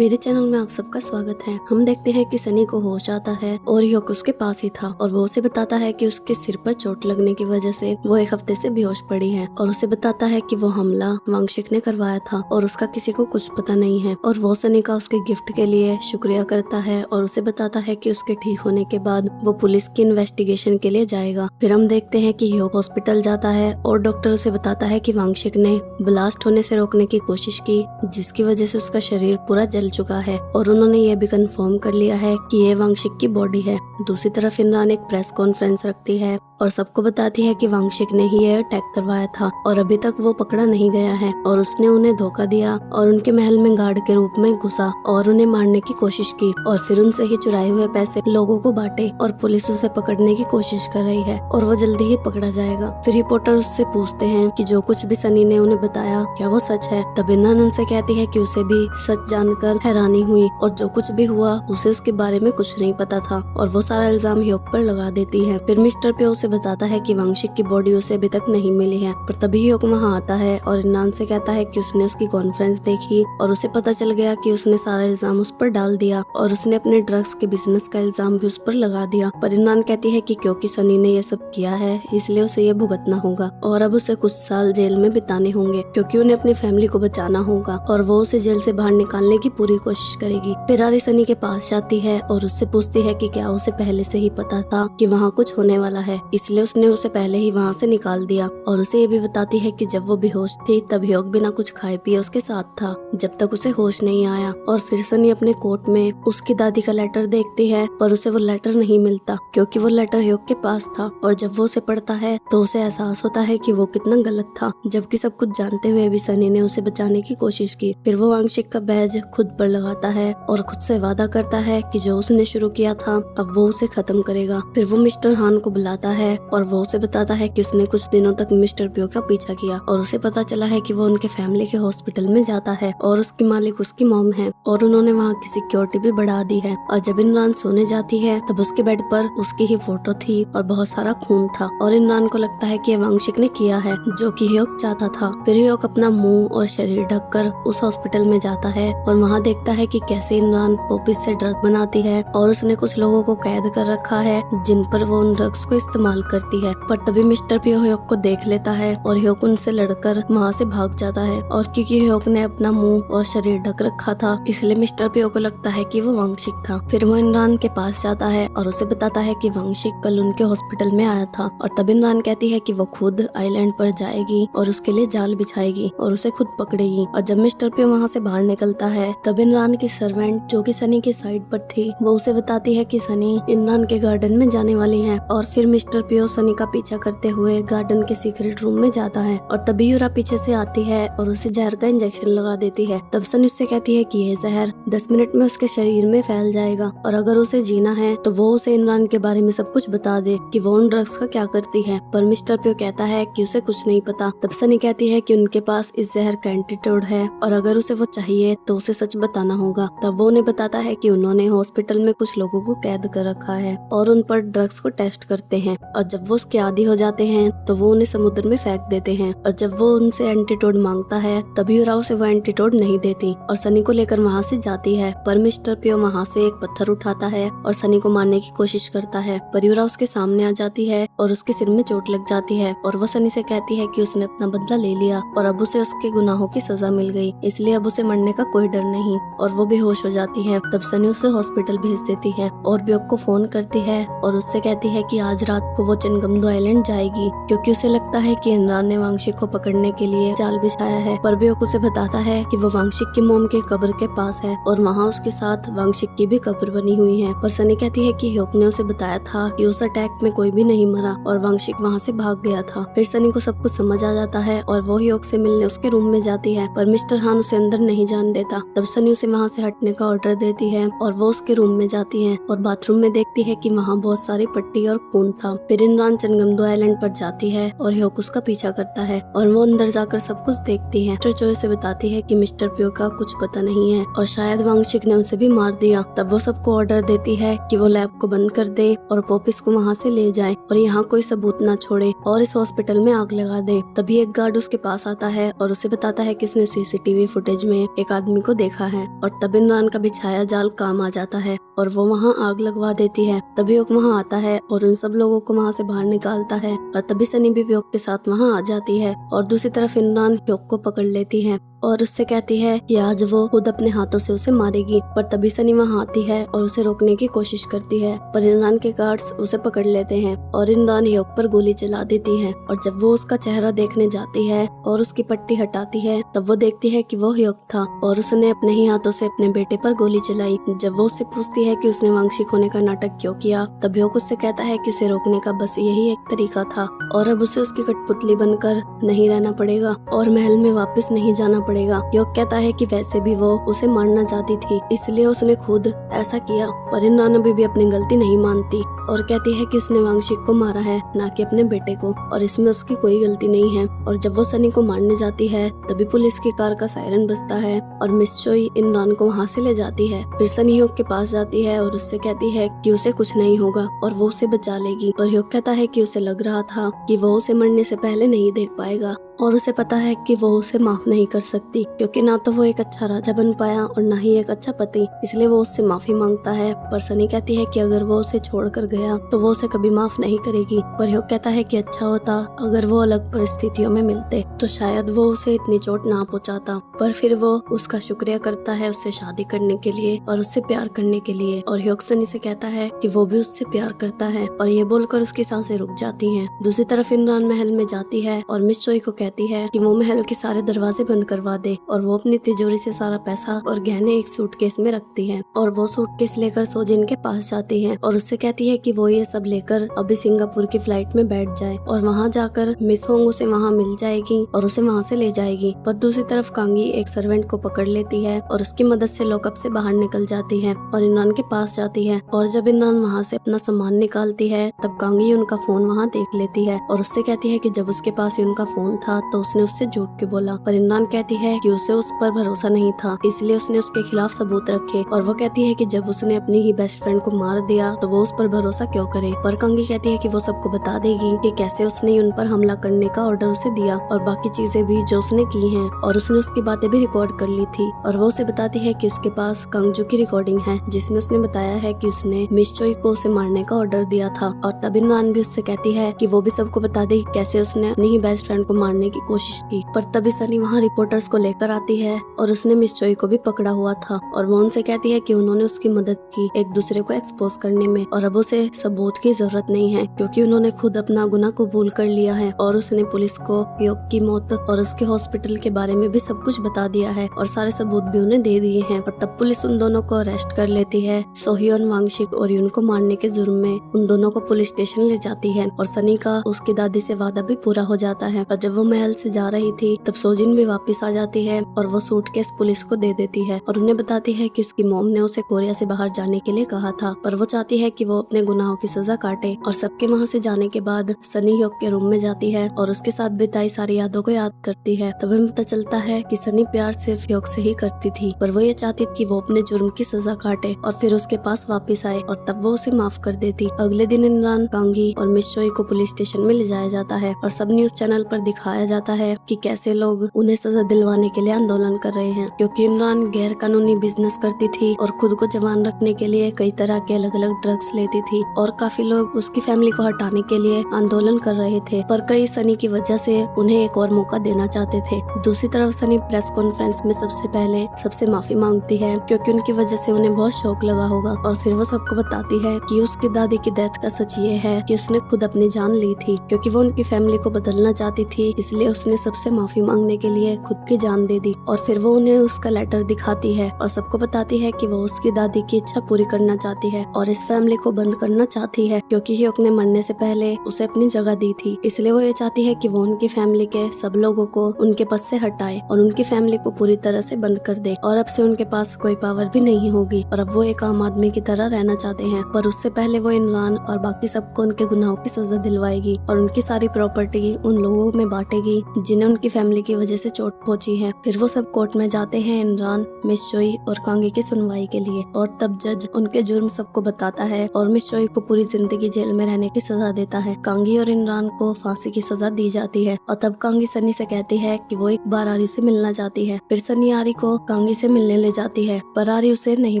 मेरे चैनल में आप सबका स्वागत है। हम देखते हैं कि सनी को होश आता है और ह्योक उसके पास ही था और वो उसे बताता है कि उसके सिर पर चोट लगने की वजह से वो एक हफ्ते से बेहोश पड़ी है और उसे बताता है कि वो हमला वांगशिक ने करवाया था और उसका किसी को कुछ पता नहीं है। और वो सनी का उसके गिफ्ट के लिए शुक्रिया करता है और उसे बताता है कि उसके ठीक होने के बाद वो पुलिस की इन्वेस्टिगेशन के लिए जाएगा। फिर हम देखते हैं कि ह्योक हॉस्पिटल जाता है और डॉक्टर उसे बताता है कि वांगशिक ने ब्लास्ट होने से रोकने की कोशिश की, जिसकी वजह से उसका शरीर पूरा जल चुका है और उन्होंने ये भी कंफर्म कर लिया है कि ये वांगशिक की बॉडी है। दूसरी तरफ इमरान एक प्रेस कॉन्फ्रेंस रखती है और सबको बताती है कि वांगशिक ने ही ये अटैक करवाया था और अभी तक वो पकड़ा नहीं गया है और उसने उन्हें धोखा दिया और उनके महल में गार्ड के रूप में घुसा और उन्हें मारने की कोशिश की और फिर उनसे ही चुराए हुए पैसे लोगों को बांटे और पुलिस उसे पकड़ने की कोशिश कर रही है और वो जल्दी ही पकड़ा जाएगा। फिर रिपोर्टर उससे पूछते हैं कि जो कुछ भी सनी ने उन्हें बताया क्या वो सच है। तब इमरान उनसे कहती है कि उसे भी सच जानकर हैरानी हुई और जो कुछ भी हुआ उसे उसके बारे में कुछ नहीं पता था और वो सारा इल्जाम ह्योक पर लगा देती है। फिर मिस्टर पे उसे बताता है कि वांगशिक की बॉडी उसे अभी तक नहीं मिली है, पर तभी ह्योक वहाँ आता है और इमरान से कहता है कि उसने उसकी कॉन्फ्रेंस देखी और उसे पता चल गया कि उसने सारा इल्जाम उस पर डाल दिया और उसने अपने ड्रग्स के बिजनेस का इल्जाम भी उस पर लगा दिया। पर इमरान कहती है कि क्योंकि सनी ने ये सब किया है इसलिए उसे ये भुगतना होगा और अब उसे कुछ साल जेल में बिताने होंगे क्योंकि उन्हें अपनी फैमिली को बचाना होगा और वो उसे जेल से बाहर निकालने की पूरी कोशिश करेगी। फिर आरी सनी के पास जाती है और उससे पूछती है कि क्या उसे पहले से ही पता था कि वहाँ कुछ होने वाला है, इसलिए उसने उसे पहले ही वहाँ से निकाल दिया। और उसे ये भी बताती है कि जब वो बेहोश थी तब ह्योक बिना कुछ खाए पिए उसके साथ था जब तक उसे होश नहीं आया। और फिर सनी अपने कोट में उसकी दादी का लेटर देखती है पर उसे वो लेटर नहीं मिलता क्योंकि वो लेटर ह्योक के पास था और जब वो उसे पढ़ता है तो उसे एहसास होता है कि वो कितना गलत था, जबकि सब कुछ जानते हुए भी सनी ने उसे बचाने की कोशिश की। फिर वो वांगशिक का बैज खुद पर लगाता है और खुद से वादा करता है कि जो उसने शुरू किया था अब वो उसे खत्म करेगा। फिर वो मिस्टर हान को बुलाता है और वो उसे बताता है कि उसने कुछ दिनों तक मिस्टर पियो का पीछा किया और उसे पता चला है कि वो उनके फैमिली के हॉस्पिटल में जाता है और उसकी मालिक उसकी मॉम है और उन्होंने वहाँ की सिक्योरिटी भी बढ़ा दी है। और जब इमरान सोने जाती है तब उसके बेड पर उसकी ही फोटो थी और बहुत सारा खून था और इमरान को लगता है कि वांगशिक ने किया है जो कि ह्योक चाहता था। फिर ह्योक अपना मुंह और शरीर ढककर उस हॉस्पिटल में जाता है और वहाँ देखता है कि कैसे इमरान पॉपीज से ड्रग बनाती है और उसने कुछ लोगों को कैद कर रखा है जिन पर वो उन ड्रग्स को इस्तेमाल करती है। पर तभी मिस्टर पियो ह्योक को देख लेता है और ह्योक उनसे लड़कर वहाँ से भाग जाता है और क्योंकि ह्योक ने अपना मुंह और शरीर ढक रखा था इसलिए मिस्टर पियो को लगता है कि वो वांगशिक था। फिर वो इमरान के पास जाता है और उसे बताता है कि वांगशिक कल उनके हॉस्पिटल में आया था और तब इमरान कहती है कि वो खुद आइलैंड पर जाएगी और उसके लिए जाल बिछाएगी और उसे खुद पकड़ेगी। और जब मिस्टर पियो वहाँ से बाहर निकलता है तब इमरान की सर्वेंट जो कि सनी की साइड पर थी वो उसे बताती है कि सनी इमरान के गार्डन में जाने वाली है। और फिर मिस्टर पियो सनी का पीछा करते हुए गार्डन के सीक्रेट रूम में जाता है और तभी यूरा पीछे से आती है और उसे जहर का इंजेक्शन लगा देती है। तब सनी उससे कहती है कि ये जहर 10 मिनट में उसके शरीर में फैल जाएगा और अगर उसे जीना है तो वो उसे इमरान के बारे में सब कुछ बता दे कि वो उन ड्रग्स का क्या करती है। पर मिस्टर पियो कहता है कि उसे कुछ नहीं पता। तब सनी कहती है कि उनके पास इस जहर का एंटीडोट है और अगर उसे वो चाहिए तो उसे सच बताना होगा। तब वो उन्हें बताता है कि उन्होंने हॉस्पिटल में कुछ लोगों को कैद कर रखा है और उन पर ड्रग्स को टेस्ट करते हैं और जब वो उसके आदी हो जाते हैं तो वो उन्हें समुद्र में फेंक देते हैं। और जब वो उनसे एंटीडोट मांगता है तभी यूरा उसे वो एंटीडोट नहीं देती और सनी को लेकर वहाँ से जाती है। पर मिस्टर पियो वहाँ से एक पत्थर उठाता है और सनी को मारने की कोशिश करता है पर यूरा उसके सामने आ जाती है और उसके सिर में चोट लग जाती है और वो सनी से कहती है कि उसने अपना बदला ले लिया और अब उसे उसके गुनाहों की सजा मिल गई, इसलिए अब उसे मरने का कोई डर नहीं और वो बेहोश हो जाती है। तब सनी उसे हॉस्पिटल भेज देती है और ब्योक को फोन करती है और उससे कहती है कि आज रात को वो चनगमदो आइलैंड जाएगी क्योंकि उसे लगता है कि इमरान ने वांगशिक को पकड़ने के लिए जाल बिछाया है। पर ब्योक उसे बताता है कि वो वांगशिक की मोम के कब्र के पास है और वहाँ उसके साथ वांगशिक की भी कब्र बनी हुई है। पर सनी कहती है कि ह्योक ने उसे बताया था कि उस अटैक में कोई भी नहीं मरा और वांगशिक वहाँ से भाग गया था। फिर सनी को सब कुछ समझ आ जाता है और वो ह्योक से मिलने उसके रूम में जाती है पर मिस्टर हान उसे अंदर नहीं जाने देता। तब सनी उसे वहाँ से हटने का ऑर्डर देती है और वो उसके रूम में जाती है और बाथरूम में देखती है कि वहाँ बहुत सारी पट्टी और खून था। फिर इमरान चनगमदो आइलैंड पर जाती है और ह्योक उसका पीछा करता है और वो अंदर जाकर सब कुछ देखती है। मिस्टर चोई से बताती है कि मिस्टर प्यो का कुछ पता नहीं है और शायद वांगशिक ने उसे भी मार दिया। तब वो सबको ऑर्डर देती है कि वो लैब को बंद कर दे और पोपिस को वहाँ से ले जाए और यहाँ कोई सबूत ना छोड़े और इस हॉस्पिटल में आग लगा दे। तभी एक गार्ड उसके पास आता है और उसे बताता है कि उसने सीसीटीवी फुटेज में एक आदमी को देखा है और तब इमरान का बिछाया जाल काम आ जाता है और वो वहाँ आग लगवा देती है। तभी ह्योक वहाँ आता है और उन सब लोगों को वहाँ से बाहर निकालता है और तभी सनी भी ह्योक के साथ वहाँ आ जाती है और दूसरी तरफ इमरान ह्योक को पकड़ लेती है और उससे कहती है कि आज वो खुद अपने हाथों से उसे मारेगी। पर तभी सनी वहाँ आती है और उसे रोकने की कोशिश करती है पर इमरान के गार्ड्स उसे पकड़ लेते हैं और इमरान ह्योक पर गोली चला देती है और जब वो उसका चेहरा देखने जाती है और उसकी पट्टी हटाती है तब वो देखती है कि वो ह्योक था और उसने अपने ही हाथों से अपने बेटे पर गोली चलाई। जब वो उससे पूछती है कि उसने वांगशिक होने का नाटक क्यों किया तब ह्योक उससे कहता है कि उसे रोकने का बस यही एक तरीका था और अब उसे उसकी कठपुतली बनकर नहीं रहना पड़ेगा और महल में वापस नहीं जाना पड़ेगा। ह्योक कहता है कि वैसे भी वो उसे मारना चाहती थी इसलिए उसने खुद ऐसा किया। पर इमरान अभी भी अपनी गलती नहीं मानती और कहती है कि उसने वांगशिक को मारा है ना कि अपने बेटे को और इसमें उसकी कोई गलती नहीं है। और जब वो सनी को मारने जाती है तभी पुलिस की कार का सायरन बजता है और मिस चोई इमरान को वहाँ से ले जाती है। फिर सनी ह्योक के पास जाती है और उससे कहती है कि उसे कुछ नहीं होगा और वो उसे बचा लेगी। पर ह्योक कहता है कि उसे लग रहा था कि वो उसे मरने से पहले नहीं देख पाएगा और उसे पता है कि वो उसे माफ नहीं कर सकती क्योंकि ना तो वो एक अच्छा राजा बन पाया और ना ही एक अच्छा पति, इसलिए वो उससे माफी मांगता है। पर सनी कहती है कि अगर वो उसे छोड़कर गया तो वो उसे कभी माफ नहीं करेगी। पर ह्योक कहता है कि अच्छा होता अगर वो अलग परिस्थितियों में मिलते तो शायद वो उसे इतनी चोट ना पहुंचाता। पर फिर वो उसका शुक्रिया करता है उससे शादी करने के लिए और उससे प्यार करने के लिए और ह्योक सनी से कहता है कि वो भी उससे प्यार करता है और ये बोलकर उसकी सांसें रुक जाती हैं। दूसरी तरफ इमरान महल में जाती है और मिस चोई को कहती है कि वो महल के सारे दरवाजे बंद करवा दे और वो अपनी तिजोरी से सारा पैसा और गहने एक सूटकेस में रखती है और वो सूटकेस लेकर सोजिन के पास जाती है और उससे कहती है कि वो ये सब लेकर अभी सिंगापुर की फ्लाइट में बैठ जाए और वहाँ जाकर मिस होंग उसे वहाँ मिल जाएगी और उसे वहाँ से ले जाएगी। पर दूसरी तरफ कांगी एक सर्वेंट को पकड़ लेती है और उसकी मदद से लॉकअप से बाहर निकल जाती है और इमरान के पास जाती है और जब इमरान वहाँ से अपना सामान निकालती है तब कांगी उनका फोन वहाँ देख लेती है और उससे कहती है कि जब उसके पास ही उनका फोन था तो उसने उससे झूठ क्यों बोला। पर इमरान कहती है कि उसे उस पर भरोसा नहीं था इसलिए उसने उसके खिलाफ सबूत रखे और वो कहती है कि जब उसने अपनी ही बेस्ट फ्रेंड को मार दिया तो वो उस पर भरोसा क्यों करे। पर कांगी कहती है कि वो सबको बता देगी कि कैसे उसने उन पर हमला करने का ऑर्डर उसे दिया और बाकी चीजें भी जो उसने की हैं और उसने उसकी बातें भी रिकॉर्ड कर ली थी। और वो उसे बताती है कि उसके पास कांगजू की रिकॉर्डिंग है जिसमें उसने बताया है कि उसने मिस चोई को उसे मारने का ऑर्डर दिया था। और तब इमरान भी उससे कहती है कि वो भी सबको बता दे कैसे उसने अपनी ही बेस्ट फ्रेंड को मारने की कोशिश की। पर तभी सनी वहाँ रिपोर्टर्स को लेकर आती है और उसने मिस चोई को भी पकड़ा हुआ था और वो उनसे कहती है कि उन्होंने उसकी मदद की एक दूसरे को एक्सपोज करने में और अब उसे सबूत की जरूरत नहीं है क्योंकि उन्होंने खुद अपना गुनाह कबूल कर लिया है। और उसने पुलिस को ह्योक की मौत और उसके हॉस्पिटल के बारे में भी सब कुछ बता दिया है और सारे सबूत भी उन्हें दे दिए हैं। और तब पुलिस उन दोनों को अरेस्ट कर लेती है। सोहियोन वांगशिक और यून को मारने के जुर्म में उन दोनों को पुलिस स्टेशन ले जाती है और सनी का उसकी दादी से वादा भी पूरा हो जाता है। और जब वो महल से जा रही थी तब सोजिन भी वापस आ जाती है और वो सूटकेस पुलिस को दे देती है और उन्हें बताती है कि उसकी मॉम ने उसे कोरिया से बाहर जाने के लिए कहा था पर वो चाहती है कि वो अपने गुनाहों की सजा काटे। और सबके वहाँ से जाने के बाद सनी ह्योक के रूम में जाती है और उसके साथ बिताई सारी यादों को याद करती है। तब हमें पता चलता है कि सनी प्यार सिर्फ ह्योक से ही करती थी पर वो ये चाहती कि वो अपने जुर्म की सजा काटे और फिर उसके पास वापस आए और तब वो उसे माफ कर देती। अगले दिन इमरान, कांगी और मिस चोई को पुलिस स्टेशन में ले जाया जाता है और सब न्यूज चैनल पर दिखाया जाता है कि कैसे लोग उन्हें सजा दिलवाने के लिए आंदोलन कर रहे हैं क्योंकि इमरान गैर कानूनी बिजनेस करती थी और खुद को जवान रखने के लिए कई तरह के अलग अलग ड्रग्स लेती थी और काफी लोग उसकी फैमिली को हटाने के लिए आंदोलन कर रहे थे पर कई सनी की वजह से उन्हें एक और मौका देना चाहते थे। दूसरी तरफ सनी प्रेस कॉन्फ्रेंस में सबसे पहले सबसे माफी मांगती है क्योंकि उनकी वजह से उन्हें बहुत शौक लगा होगा और फिर वो सबको बताती है कि उसकी दादी की डेथ का सच ये है कि उसने खुद अपनी जान ली थी क्योंकि वो उनकी फैमिली को बदलना चाहती थी इसलिए उसने सबसे माफी मांगने के लिए खुद की जान दे दी। और फिर वो उन्हें उसका लेटर दिखाती है और सबको बताती है कि वो उसकी दादी की इच्छा पूरी करना चाहती है और इस फैमिली को बंद करना बनना चाहती है, क्योंकि ह्यूक ने मरने से पहले उसे अपनी जगह दी थी। इसलिए वो ये चाहती है कि वो उनकी फैमिली के सब लोगों को उनके पद से हटाए और उनकी फैमिली को पूरी तरह से बंद कर दे, और अब से उनके पास कोई पावर भी नहीं होगी और अब वो एक आम आदमी की तरह रहना चाहते हैं। पर उससे पहले वो इमरान और बाकी सबको उनके गुनाहों की सजा दिलवाएगी और उनकी सारी प्रॉपर्टी उन लोगों में बांटेगी जिन्हें उनकी फैमिली की वजह से चोट पहुंची है। फिर वो सब कोर्ट में जाते हैं इमरान, मिस चोई और कांगी की सुनवाई के लिए, और तब जज उनके जुर्म सबको बताता है और मिस चोई को पूरी जिंदगी जेल में रहने की सजा देता है। कांगी और इमरान को फांसी की सजा दी जाती है और तब कांगी सनी से कहती है कि वो एक बार आरी से मिलना चाहती है। फिर सनी आरी को कांगी से मिलने ले जाती है, पर आरी उसे नहीं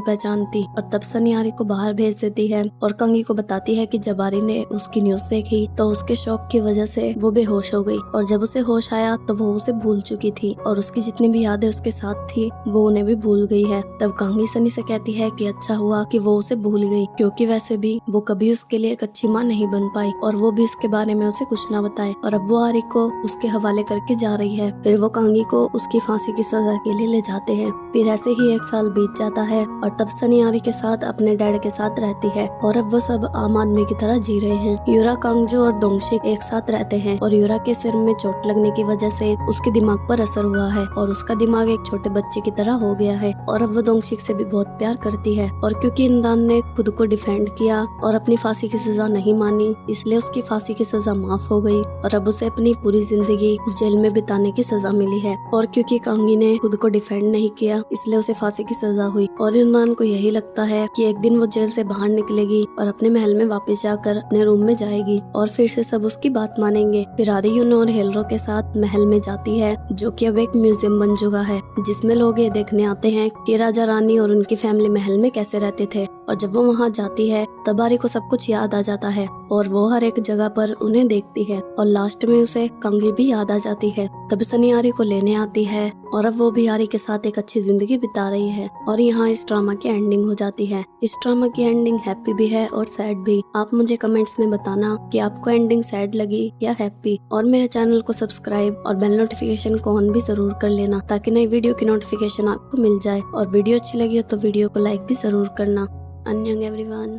पहचानती और तब सनी आरी को बाहर भेज देती है और कांगी को बताती है कि जब आरी ने उसकी न्यूज देखी तो उसके शौक की वजह से वो बेहोश हो गई, और जब उसे होश आया तो वो उसे भूल चुकी थी और उसकी जितनी भी यादें उसके साथ थी वो उन्हें भी भूल गई है। तब कांगी सनी से कहती है कि अच्छा हुआ कि वो उसे भूल गई, क्योंकि वैसे भी वो कभी उसके लिए एक अच्छी माँ नहीं बन पाई और वो भी उसके बारे में उसे कुछ ना बताए, और अब वो आरी को उसके हवाले करके जा रही है। फिर वो कांगी को उसकी फांसी की सजा के लिए ले जाते हैं। फिर ऐसे ही 1 साल बीत जाता है और तब सनी आरी के साथ अपने डैड के साथ रहती है और अब वो सब आम आदमी की तरह जी रहे हैं। यूरा, कांगजो और दोंगशिक एक साथ रहते हैं और यूरा के सिर में चोट लगने की वजह से उसके दिमाग पर असर हुआ है और उसका दिमाग एक छोटे बच्चे की तरह हो गया है, और अब वो दोंगशिक से भी बहुत प्यार करती है। और क्योंकि इमरान ने खुद को डिफेंड किया और अपनी फांसी की सजा नहीं मानी, इसलिए उसकी फांसी की सजा माफ हो गई और अब उसे अपनी पूरी जिंदगी जेल में बिताने की सजा मिली है। और क्योंकि कांगी ने खुद को डिफेंड नहीं किया, इसलिए उसे फांसी की सजा हुई। और इमरान को यही लगता है कि एक दिन वो जेल से बाहर निकलेगी और अपने महल में वापस जाकर अपने रूम में जाएगी और फिर से सब उसकी बात मानेंगे। फिर आरी यूनो और हेलरो के साथ महल में जाती है, जो कि अब एक म्यूजियम बन चुका है, जिसमें लोग ये देखने आते हैं कि राजा रानी और उनकी फैमिली महल में कैसे रहते थे। और जब वो वहाँ जाती है तब आरी को सब कुछ याद आ जाता है और वो हर एक जगह पर उन्हें देखती है और लास्ट में उसे कांगी भी याद आ जाती है। तब सनी आरी को लेने आती है और अब वो भी आरी के साथ एक अच्छी जिंदगी बिता रही है। और यहाँ इस ड्रामा की एंडिंग हो जाती है। इस ड्रामा की एंडिंग हैप्पी भी है और सैड भी। आप मुझे कमेंट्स में बताना कि आपको एंडिंग सैड लगी या हैप्पी, और मेरे चैनल को सब्सक्राइब और बेल नोटिफिकेशन को ऑन भी जरूर कर लेना ताकि नई वीडियो की नोटिफिकेशन आपको मिल जाए। और वीडियो अच्छी लगी हो तो वीडियो को लाइक भी जरूर करना। अन्यंग एवरीवन।